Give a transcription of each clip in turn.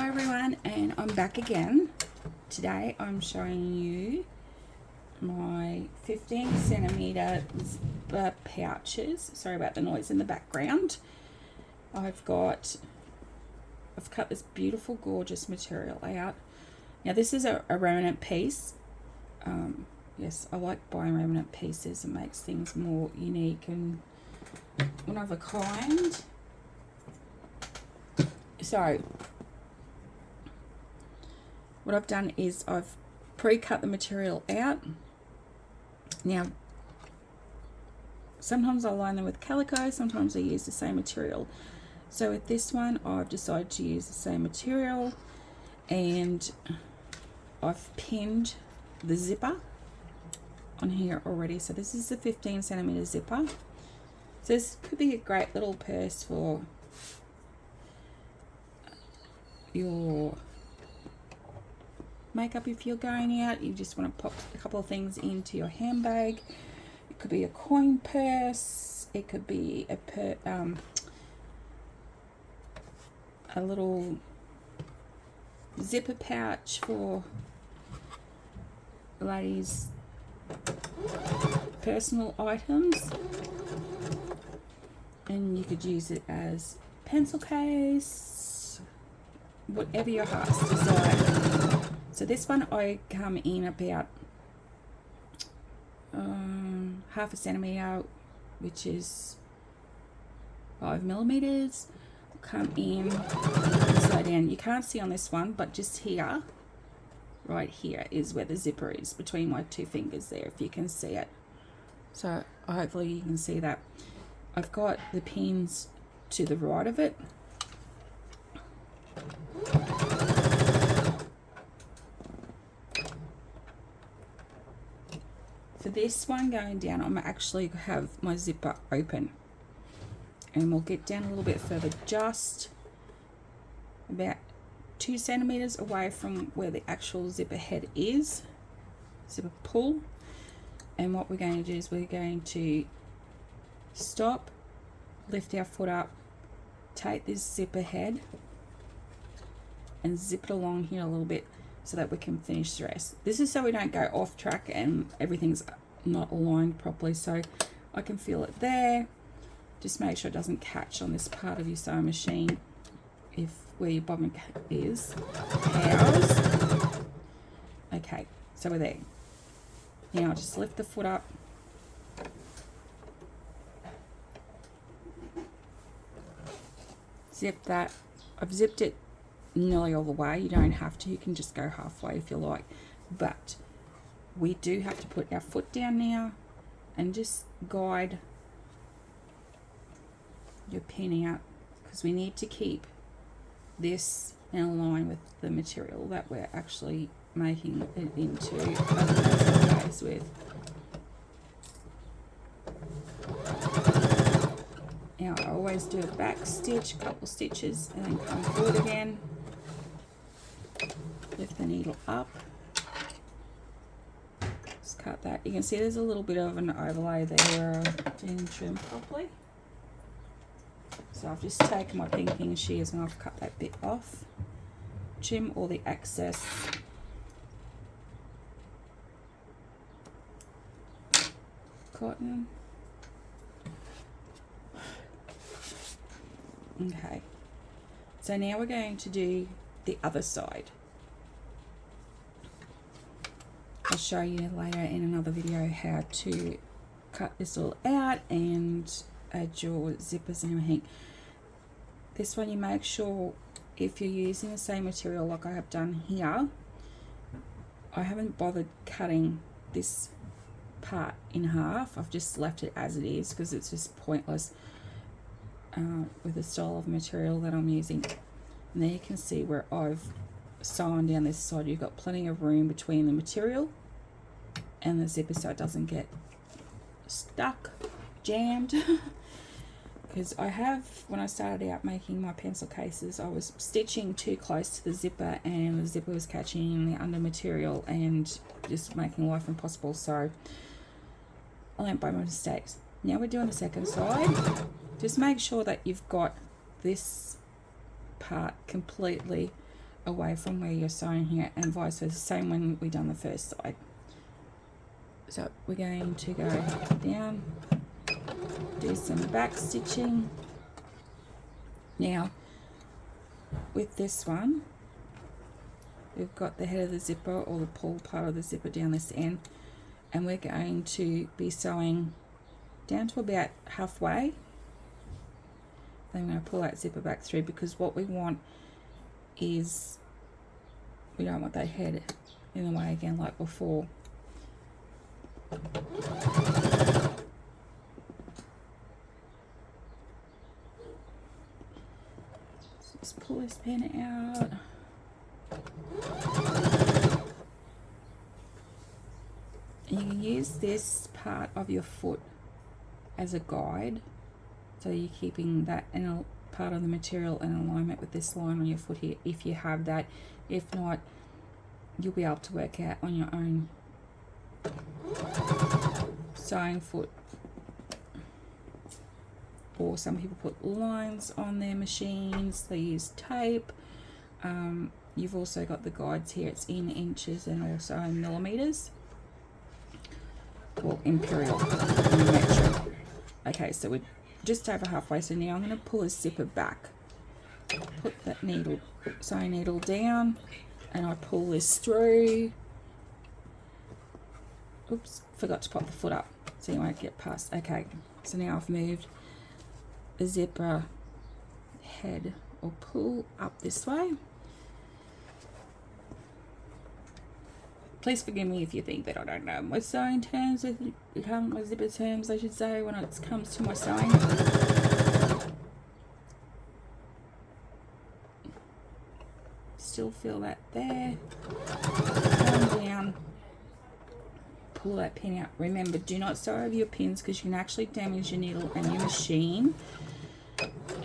Hi everyone, and I'm back again. Today I'm showing you my 15 centimeter pouches. Sorry about the noise in the background. I've cut this beautiful, gorgeous material out. Now this is a remnant piece. Yes, I like buying remnant pieces. It makes things more unique and one of a kind. So what I've done is I've pre-cut the material out. Now, sometimes I line them with calico, sometimes I use the same material. So with this one, I've decided to use the same material, and I've pinned the zipper on here already. So this is the 15 centimeter zipper. So this could be a great little purse for your makeup. If you're going out, you just want to pop a couple of things into your handbag. It could be a coin purse, it could be a little zipper pouch for ladies' personal items, and you could use it as pencil case, whatever your heart's desire. So this one I come in about half a centimeter, which is 5 millimeters. Come in, slow down. You can't see on this one, but just here, right here, is where the zipper is, between my two fingers there, if you can see it. So hopefully you can see that. I've got the pins to the right of it. For this one going down, I'm actually have my zipper open, and we'll get down a little bit further, just about 2 centimeters away from where the actual zipper head is, zipper pull. And what we're going to do is we're going to stop, lift our foot up, take this zipper head and zip it along here a little bit, so that we can finish the rest. This is so we don't go off track and everything's not aligned properly. So I can feel it there. Just make sure it doesn't catch on this part of your sewing machine, if where your bobbin is housed. Okay, so we're there. Now just lift the foot up. Zip that. I've zipped it nearly all the way. You don't have to, you can just go halfway if you like, but we do have to put our foot down now and just guide your pin out, because we need to keep this in line with the material that we're actually making it into a case with. Now I always do a back stitch, a couple stitches, and then come forward again. Lift the needle up, just cut that. You can see there's a little bit of an overlay there where I didn't trim properly. So I've just taken my pinking shears and I've cut that bit off. Trim all the excess. Cotton. Okay, so now we're going to do the other side. I'll show you later in another video how to cut this all out and add your zippers and everything. This one, you make sure, if you're using the same material like I have done here, I haven't bothered cutting this part in half. I've just left it as it is because it's just pointless with the style of material that I'm using. And there you can see where I've sewn down this side. You've got plenty of room between the material and the zipper so it doesn't get stuck, jammed. Because I have, when I started out making my pencil cases, I was stitching too close to the zipper and the zipper was catching the under material and just making life impossible. So I learned by my mistakes. Now we're doing the second side. Just make sure that you've got this part completely away from where you're sewing here, and vice versa, same when we done the first side. So we're going to go down, do some back stitching. Now with this one, we've got the head of the zipper, or the pull part of the zipper, down this end, and we're going to be sewing down to about halfway. Then I'm going to pull that zipper back through, because what we want is, we don't want that head in the way again like before. So just pull this pin out. And you can use this part of your foot as a guide, so you're keeping that in part of the material in alignment with this line on your foot here, if you have that. If not, you'll be able to work out on your own sewing foot. Or some people put lines on their machines, they use tape. You've also got the guides here, it's in inches and also in millimeters, or imperial metric. Okay, so we're just over halfway, so now I'm going to pull a zipper back, put that needle, sewing needle down, and I pull this through. Oops, forgot to pop the foot up so you won't get past. Okay, so now I've moved the zipper head, or pull up this way. Please forgive me if you think that I don't know my sewing terms, my zipper terms I should say, when it comes to my sewing. Still feel that there. Come down, pull that pin out. Remember, do not sew over your pins, because you can actually damage your needle and your machine,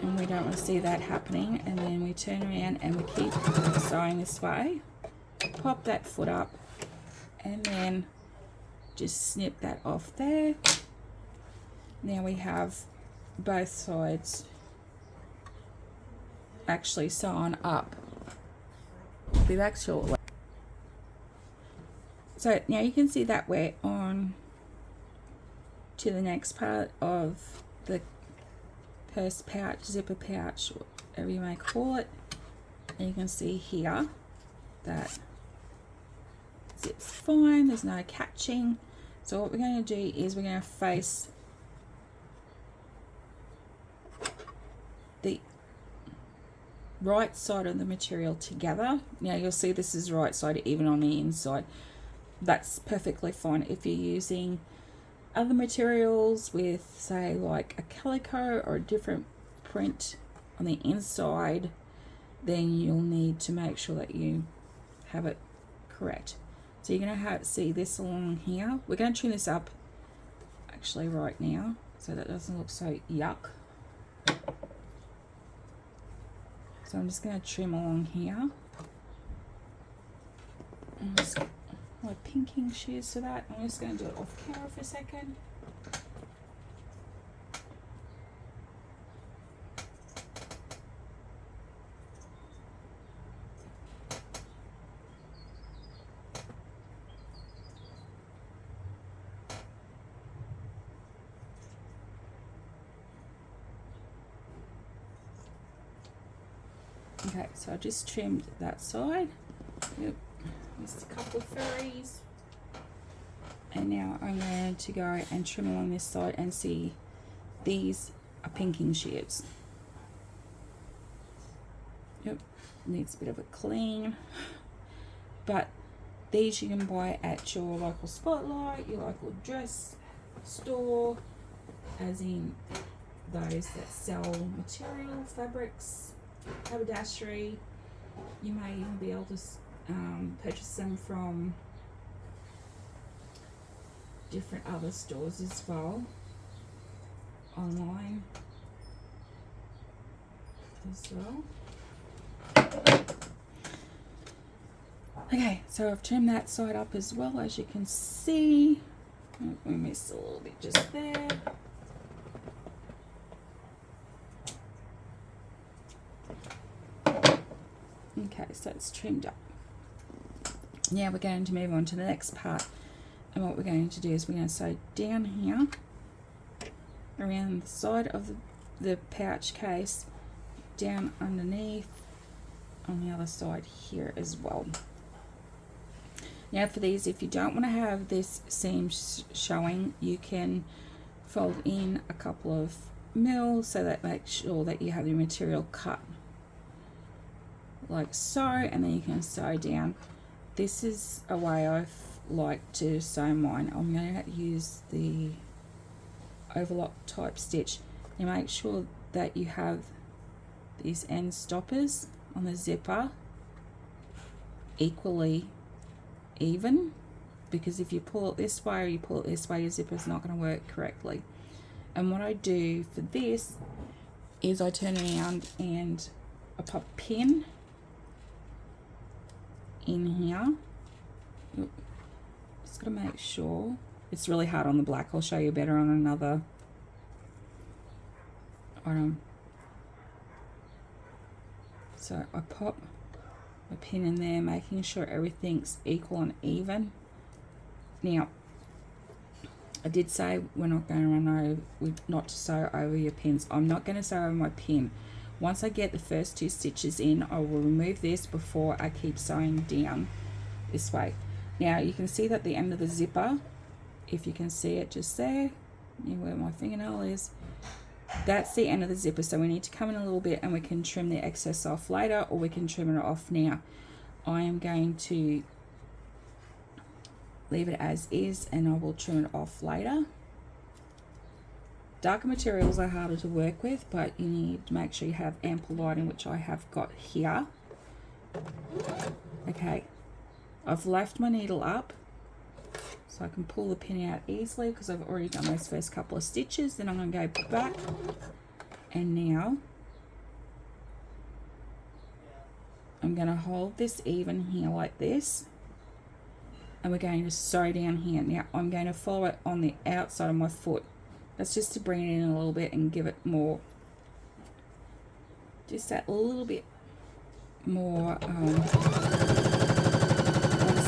and we don't want to see that happening. And then we turn around and we keep sewing this way. Pop that foot up, and then just snip that off there. Now we have both sides actually sewn up. I'll be back shortly. So now you can see that we're on to the next part of the purse pouch, zipper pouch, whatever you may call it. And you can see here that zips fine, there's no catching. So what we're going to do is we're going to face the right side of the material together. Now you'll see this is right side even on the inside. That's perfectly fine. If you're using other materials with, say, like a calico or a different print on the inside, then you'll need to make sure that you have it correct. So you're going to see this along here. We're going to trim this up actually right now so that doesn't look so yuck. So I'm just going to trim along here. I'm just my pinking shears for that. I'm just going to do it off camera for a second. Okay, so I just trimmed that side. Yep, just a couple of furries. And now I'm going to go and trim along this side, and see these are pinking shears. Yep, needs a bit of a clean. But these you can buy at your local Spotlight, your local dress store, as in those that sell material, fabrics, haberdashery. You may even be able to purchase them from different other stores as well, online as well. Okay, so I've trimmed that side up as well, as you can see. We missed a little bit just there. Okay, so it's trimmed up. Now we're going to move on to the next part, and what we're going to do is we're going to sew down here around the side of the pouch case, down underneath on the other side here as well. Now for these, if you don't want to have this seam showing, you can fold in a couple of mils so that makes sure that you have your material cut like so, and then you can sew down. This is a way I like to sew mine. I'm going to use the overlock type stitch. You make sure that you have these end stoppers on the zipper equally even, because if you pull it this way or you pull it this way, your zipper is not going to work correctly. And what I do for this is I turn around and I pop a pin in here. Just got to make sure. It's really hard on the black. I'll show you better on another item. So I pop a pin in there, making sure everything's equal and even. Now, I did say we're not going to run over, not to sew over your pins. I'm not going to sew over my pin. Once I get the first 2 stitches in, I will remove this before I keep sewing down this way. Now you can see that the end of the zipper, if you can see it just there, where my fingernail is, that's the end of the zipper. So we need to come in a little bit and we can trim the excess off later, or we can trim it off now. I am going to leave it as is and I will trim it off later. Darker materials are harder to work with, but you need to make sure you have ample lighting, which I have got here. Okay, I've left my needle up so I can pull the pin out easily because I've already done those first couple of stitches. Then I'm going to go back, and now I'm going to hold this even here like this, and we're going to sew down here. Now I'm going to follow it on the outside of my foot. That's just to bring it in a little bit and give it more, just that little bit more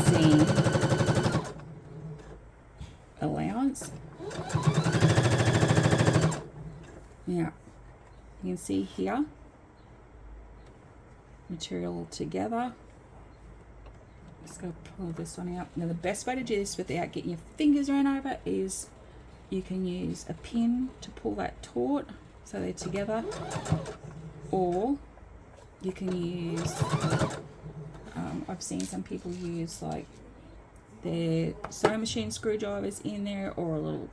seam allowance. Now you can see here, material together. Just going to pull this one out. Now the best way to do this without getting your fingers run over is you can use a pin to pull that taut so they're together, or you can use, I've seen some people use like their sewing machine screwdrivers in there, or a little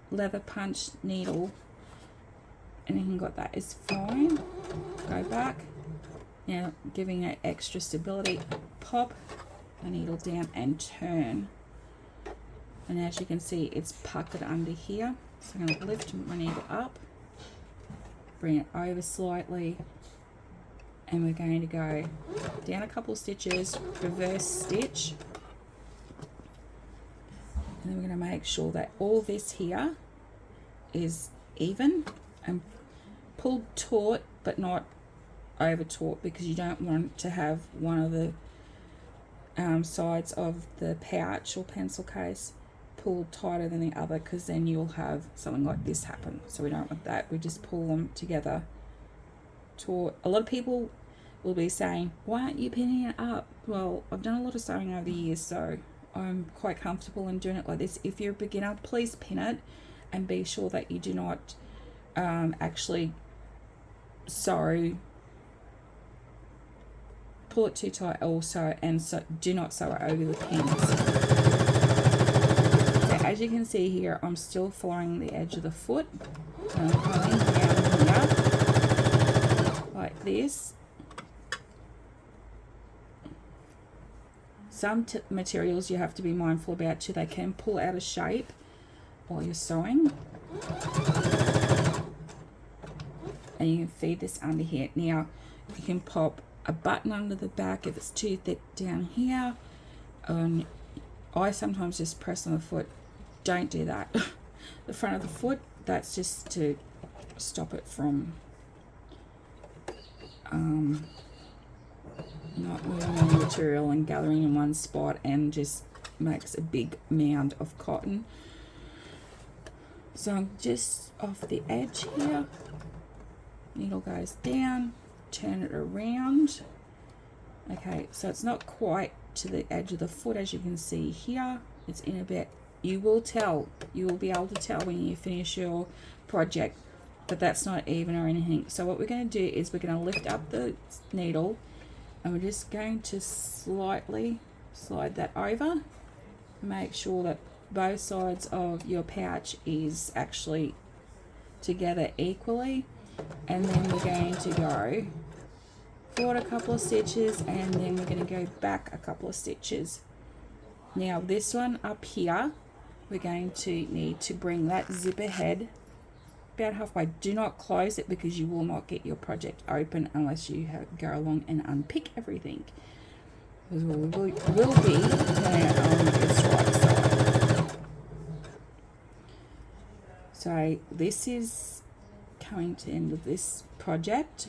leather punch needle. Anything got that is fine. Go back. Now giving it extra stability, pop the needle down and turn. And as you can see, it's puckered under here. So I'm going to lift my needle up, bring it over slightly, and we're going to go down a couple stitches, reverse stitch, and then we're going to make sure that all this here is even and pulled taut, but not over taut, because you don't want to have one of the sides of the pouch or pencil case pulled tighter than the other, because then you'll have something like this happen. So we don't want that. We just pull them together taut. A lot of people will be saying, why aren't you pinning it up? Well, I've done a lot of sewing over the years, so I'm quite comfortable in doing it like this. If you're a beginner, please pin it, and be sure that you do not actually sew, pull it too tight also, and so do not sew it over the pins. As you can see here, I'm still following the edge of the foot. I'm pulling down here like this. Some materials you have to be mindful about too. They can pull out of shape while you're sewing. And you can feed this under here. Now, you can pop a button under the back if it's too thick down here. I sometimes just press on the foot. Don't do that. The front of the foot, that's just to stop it from material and gathering in one spot and just makes a big mound of cotton. So I'm just off the edge here, needle goes down, turn it around. Okay, so it's not quite to the edge of the foot, as you can see here. It's in a bit. You will be able to tell when you finish your project that that's not even or anything. So what we're going to do is we're going to lift up the needle and we're just going to slightly slide that over. Make sure that both sides of your pouch is actually together equally, and then we're going to go forward a couple of stitches and then we're going to go back a couple of stitches. Now this one up here, we're going to need to bring that zipper head about halfway. Do not close it because you will not get your project open unless you go along and unpick everything, because we will be on this right side. So this is coming to the end of this project.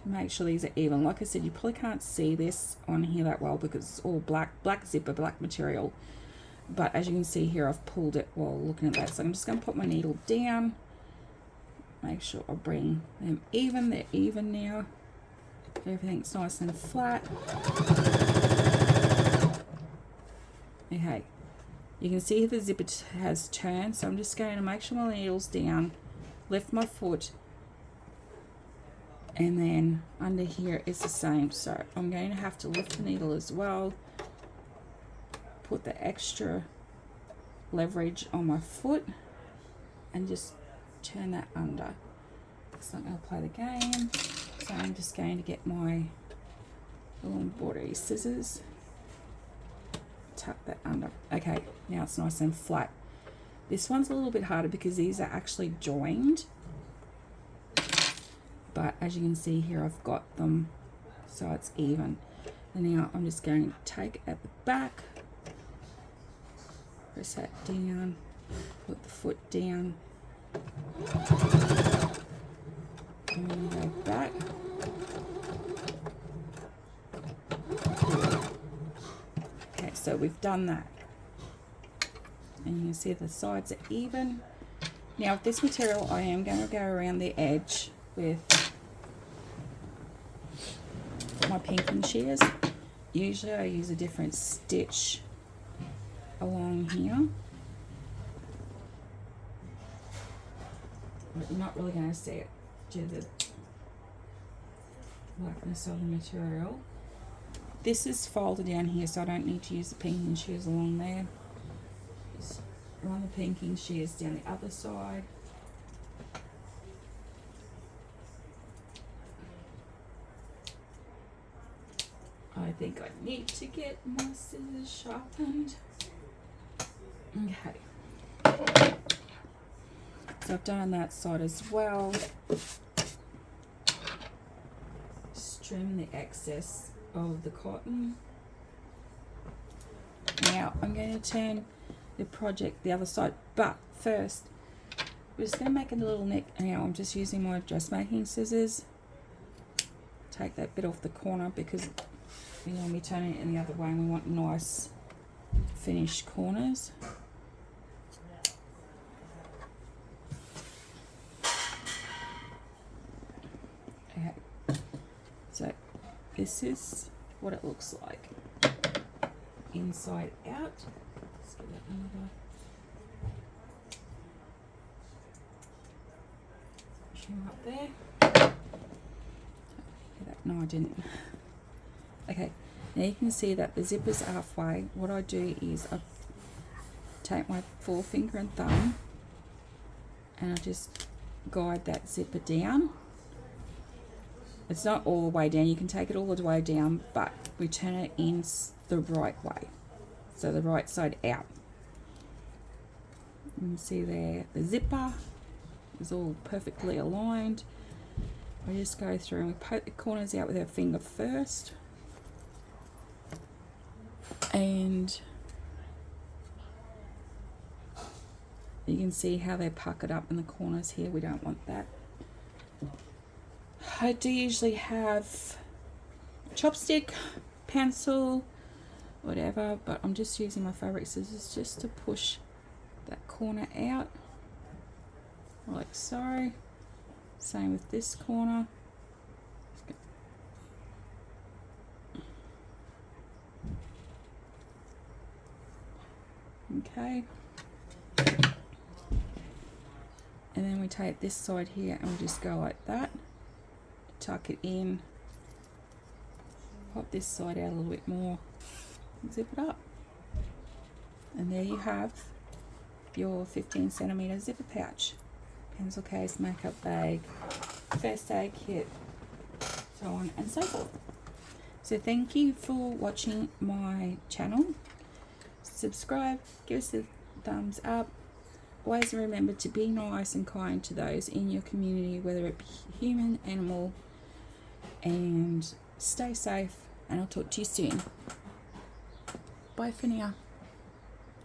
Make sure these are even. Like I said, you probably can't see this on here that well because it's all black zipper, black material. But as you can see here, I've pulled it while looking at that. So I'm just going to put my needle down. Make sure I bring them even. They're even now. Everything's nice and flat. Okay. You can see the zipper has turned. So I'm just going to make sure my needle's down. Lift my foot. And then under here is the same. So I'm going to have to lift the needle as well. Put the extra leverage on my foot and just turn that under. It's not going to play the game. So I'm just going to get my little embroidery scissors. Tuck that under. Okay, now it's nice and flat. This one's a little bit harder because these are actually joined. But as you can see here, I've got them so it's even. And now I'm just going to take at the back, press that down, put the foot down, and then go back. Okay, so we've done that. And you can see the sides are even. Now with this material, I am going to go around the edge with my pinking shears. Usually I use a different stitch along here, but you're not really going to see it due to the blackness of the material. This is folded down here, so I don't need to use the pinking shears along there. Just run the pinking shears down the other side. I think I need to get my scissors sharpened. Okay. So I've done that side as well. Just trim the excess of the cotton. Now I'm going to turn the project the other side, but first we're just going to make a little neck. Now I'm just using my dressmaking scissors. Take that bit off the corner because we want to be turning it in the other way and we want nice finished corners. Okay, so this is what it looks like inside out. Let's give that another trim up there. No, I didn't. Okay, now you can see that the zipper's halfway. What I do is I take my forefinger and thumb and I just guide that zipper down. It's not all the way down, you can take it all the way down, but we turn it in the right way, so the right side out. You can see there the zipper is all perfectly aligned. I just go through and we poke the corners out with our finger first. And you can see how they're puckered up in the corners here. We don't want that. I do usually have chopstick, pencil, whatever, but I'm just using my fabric scissors just to push that corner out like so. Same with this corner. Okay, and then we take this side here and we just go like that, tuck it in, pop this side out a little bit more, zip it up, and there you have your 15cm zipper pouch, pencil case, makeup bag, first aid kit, so on and so forth. So thank you for watching my channel. Subscribe, give us a thumbs up. Always remember to be nice and kind to those in your community, whether it be human, animal, and stay safe, and I'll talk to you soon. Bye for now.